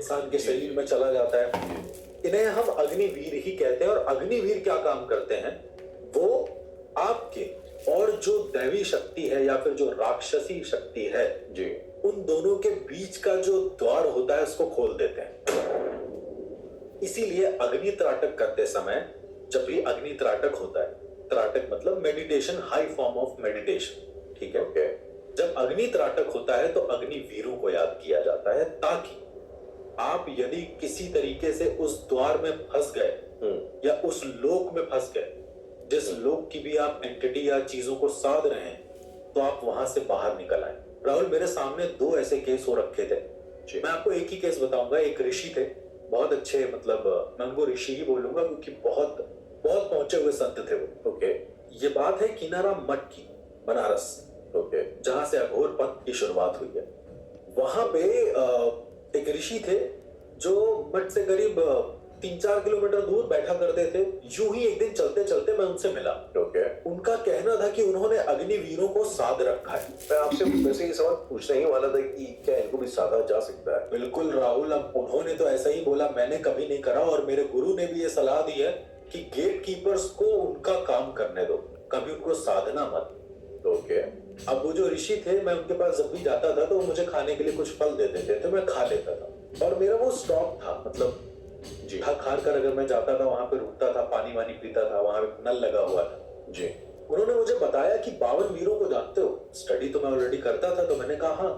इंसान के शरीर में चला जाता है। इन्हें हम अग्निवीर ही कहते हैं। और अग्निवीर क्या काम करते हैं, वो आपके और जो दैवी शक्ति है या फिर जो राक्षसी शक्ति है जी, उन दोनों के बीच का जो द्वार होता है उसको खोल देते हैं। इसीलिए अग्नि त्राटक करते समय, जब भी अग्नि त्राटक होता है, त्राटक मतलब meditation, high form of meditation, ठीक है। ओके, जब अग्नि त्राटक होता है तो अग्निवीरों को याद किया जाता है, ताकि आप यदि किसी तरीके से उस द्वार में फंस गए या उस लोक में फंस गए, जिस लोक की भी आप एंटिटी या चीजों को साध रहे हैं, तो आप वहां से बाहर निकल आए। राहुल, मेरे सामने 2 ऐसे केस हो रखे थे। मैं आपको एक ही केस बताऊंगा। एक ऋषि थे, बहुत अच्छे, मतलब मैं उनको ऋषि ही बोलूंगा क्योंकि बहुत बहुत पहुंचे हुए संत थे वो। ओके, ये बात है कीनाराम मठ की, बनारस, ओके, जहां से अघोर पंथ की शुरुआत हुई है। वहां पे एक ऋषि थे जो मठ से करीब 3-4 किलोमीटर दूर बैठा करते थे। यूं ही एक दिन चलते चलते मैं उनसे मिला। ओके। उनका कहना था कि उन्होंने अग्निवीरों को साध रखा है। मैं आपसे वैसे ये सवाल पूछने ही वाला था कि क्या इनको भी साधा जा सकता है? बिल्कुल राहुल, अब उन्होंने तो ऐसा ही बोला, मैंने कभी नहीं करा। और मेरे गुरु ने भी ये सलाह दी है कि गेट कीपर्स को उनका काम करने दो, कभी उनको साधना मत। ओके, अब वो जो ऋषि थे, मैं उनके पास जब भी जाता था तो वो मुझे खाने के लिए कुछ फल दे देते थे, मैं खा लेता था। और मेरा वो स्टॉक था, मतलब जी, खा कर अगर मैं जाता था, वहां पे रुकता था, पानी वानी पीता था, वहां पे नल लगा हुआ था। जी। उन्होंने मुझे बताया कि 52 वीरों को जानते हो। स्टडी तो मैं ऑलरेडी करता था, तो मैंने कहा हाँ।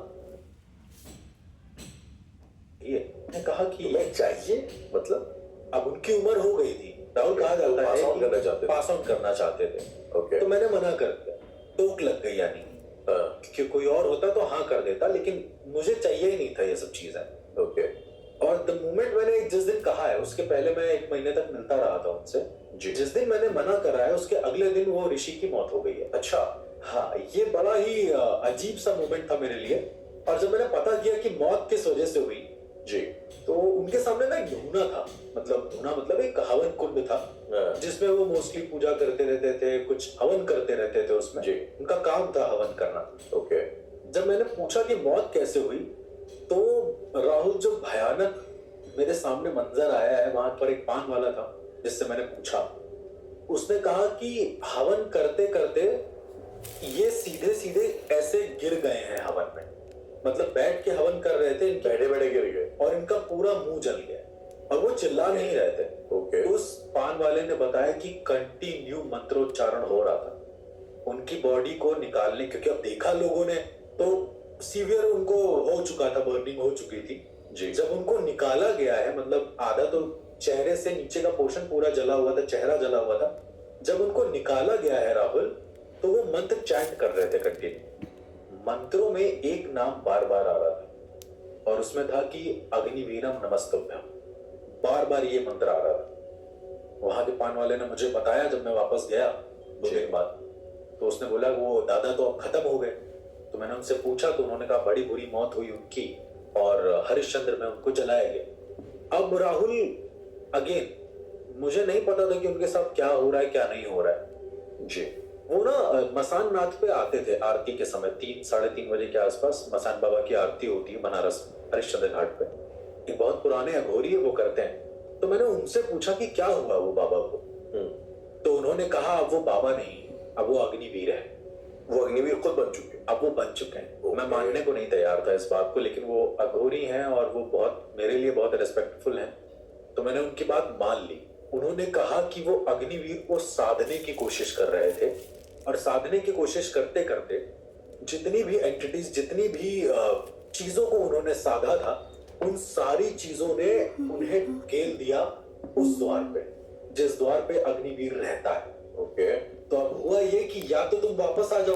ये मैंने कहा कि तुम्हें चाहिए मतलब? अब उनकी उम्र हो गई थी राहुल, कहा जाता है पास ऑन करना चाहते थे। पास ऑन करना चाहते थे। ओके, तो मैंने मना कर दिया, टोक लग गई। यानी कि कोई और होता तो हाँ कर देता, लेकिन मुझे चाहिए ही नहीं था ये सब चीजें। ओके, और द मोमेंट मैंने जिस दिन कहा है, उसके पहले मैं 1 महीने तक मिलता रहा था उनसे। जी। जिस दिन मैंने मना करा है, उसके अगले दिन वो ऋषि की मौत हो गई है। अच्छा, हाँ, ये बड़ा ही अजीब सा मोमेंट था मेरे लिए। और जब मैंने पता किया कि मौत किस वजह से हुई, जी, तो उनके सामने ना एक धूना था, मतलब धूना मतलब एक हवन कुंड था, जिसमें वो मोस्टली पूजा करते रहते थे, कुछ हवन करते रहते थे उसमें। जी। उनका काम था हवन करना। ओके, जब मैंने पूछा कि मौत कैसे हुई, तो राहुल, जो भयानक मेरे सामने मंजर आया है, वहां पर एक पान वाला था जिससे मैंने पूछा। उसने कहा कि हवन करते करते ये सीधे सीधे ऐसे गिर गए हैं हवन में, मतलब बैठ के हवन कर रहे थे, बैठे बैठे गिर गए और इनका पूरा मुंह जल गया और वो चिल्ला नहीं रहे थे। ओके, उस पान वाले ने बताया कि कंटिन्यू मंत्रोच्चारण हो रहा था उनकी बॉडी को निकालने, क्योंकि अब देखा लोगों ने तो सीवियर उनको हो चुका था, बर्निंग हो चुकी थी जी। जब उनको निकाला गया है, मतलब आधा तो चेहरे से नीचे का पोर्शन पूरा जला हुआ था, चेहरा जला हुआ था। जब उनको निकाला गया है राहुल, तो वो मंत्र चैंट कर रहे थे कंटिन्यू। मंत्रों में एक नाम बार बार आ रहा था और उसमें था कि अग्निवीरम नमस्तुभ्यम। बार बार ये मंत्र आ रहा था। वहां के पान वाले ने मुझे बताया, जब मैं वापस गया 2 दिन बाद, तो उसने बोला वो दादा तो अब खत्म हो गए। तो मैंने उनसे पूछा, तो उन्होंने कहा बड़ी बुरी मौत हुई उनकी और हरिश्चंद्र में उनको जलाया गया। अब राहुल, अगेन मुझे नहीं पता था कि उनके साथ क्या हो रहा है क्या नहीं हो रहा है जी। वो ना मसान नाथ पे आते थे आरती के समय, 3-3:30 बजे के आसपास मसान बाबा की आरती होती है बनारस हरिश्चंद्र घाट पे। एक बहुत पुराने अघोरी है, वो करते हैं। तो मैंने उनसे पूछा कि क्या हुआ वो बाबा को। तो उन्होंने कहा अब वो बाबा नहीं, अब वो अग्निवीर है। वो अग्निवीर खुद बन चुके? अब वो बन चुके हैं। मैं मानने को नहीं तैयार था इस बात को, लेकिन वो अघोरी हैं और वो बहुत मेरे लिए बहुत रिस्पेक्टफुल हैं, तो मैंने उनकी बात मान ली। उन्होंने कहा कि वो अग्निवीर को साधने की कोशिश कर रहे थे और साधने की कोशिश करते करते जितनी भी एंटिटीज, जितनी भी चीजों को उन्होंने साधा था, उन सारी चीजों ने उन्हें ढकेल दिया उस द्वार पे, जिस द्वार पे अग्निवीर रहता है। ओके, तो अब हुआ ये कि या तो तुम वापस आ जाओ